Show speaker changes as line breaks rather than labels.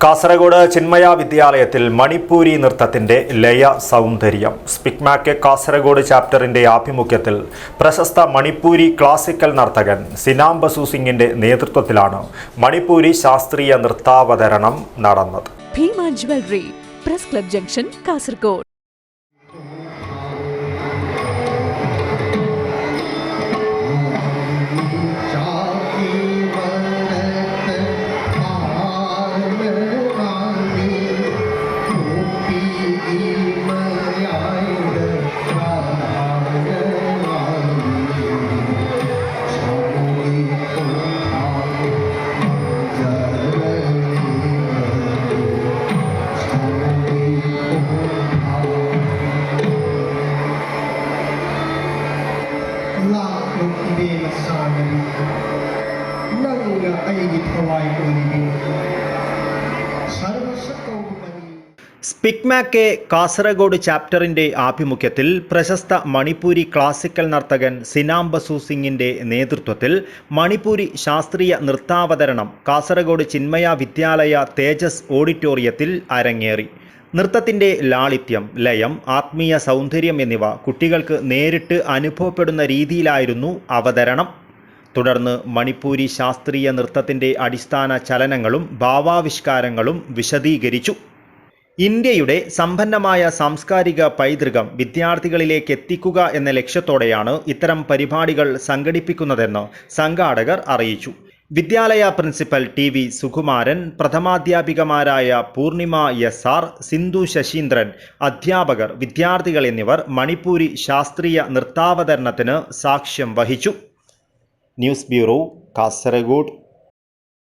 കാസർഗോഡ് ചിന്മയ വിദ്യാലയത്തിൽ മണിപ്പൂരി നൃത്തത്തിന്റെ ലയ സൗന്ദര്യം സ്പിക്മാകെ കാസർഗോഡ് ചാപ്റ്ററിന്റെ ആഭിമുഖ്യത്തിൽ പ്രശസ്ത മണിപ്പൂരി ക്ലാസിക്കൽ നർത്തകൻ സിനാം ബസു സിംഗിന്റെ നേതൃത്വത്തിലാണ് മണിപ്പൂരി ശാസ്ത്രീയ നൃത്താവതരണം നടന്നത്.
Bhima jewellery, press club junction, Kasaragod.
SPIC MACAY Kasaragod ചാപ്റ്ററിന്റെ ആഭിമുഖ്യത്തിൽ പ്രശസ്ത മണിപ്പൂരി ക്ലാസിക്കൽ നർത്തകൻ സിനാം ബസു സിംഗിന്റെ നേതൃത്വത്തിൽ മണിപ്പൂരി ശാസ്ത്രീയ നൃത്താവതരണം കാസർഗോഡ് ചിന്മയ വിദ്യാലയ തേജസ് ഓഡിറ്റോറിയത്തിൽ അരങ്ങേറി. നൃത്തത്തിന്റെ ലാളിത്യം, ലയം, ആത്മീയ സൗന്ദര്യം എന്നിവ കുട്ടികൾക്ക് നേരിട്ട് അനുഭവപ്പെടുന്ന രീതിയിലായിരുന്നു അവതരണം. തുടർന്ന് മണിപ്പൂരി ശാസ്ത്രീയ നൃത്തത്തിന്റെ അടിസ്ഥാന ചലനങ്ങളും ഭാവാവിഷ്കാരങ്ങളും വിശദീകരിച്ചു. ഇന്ത്യയുടെ സമ്പന്നമായ സാംസ്കാരിക പൈതൃകം വിദ്യാർത്ഥികളിലേക്ക് എത്തിക്കുക എന്ന ലക്ഷ്യത്തോടെയാണ് ഇത്തരം പരിപാടികൾ സംഘടിപ്പിക്കുന്നതെന്ന് സംഘാടകർ അറിയിച്ചു. വിദ്യാലയ പ്രിൻസിപ്പൽ ടി.വി. സുകുമാരൻ, പ്രഥമാധ്യാപികമാരായ പൂർണിമ എസ്.ആർ., സിന്ധു ശശീന്ദ്രൻ, അധ്യാപകർ, വിദ്യാർത്ഥികൾ എന്നിവർ മണിപ്പൂരി ശാസ്ത്രീയ നൃത്താവതരണത്തിന് സാക്ഷ്യം വഹിച്ചു. News bureau, Kasaragod.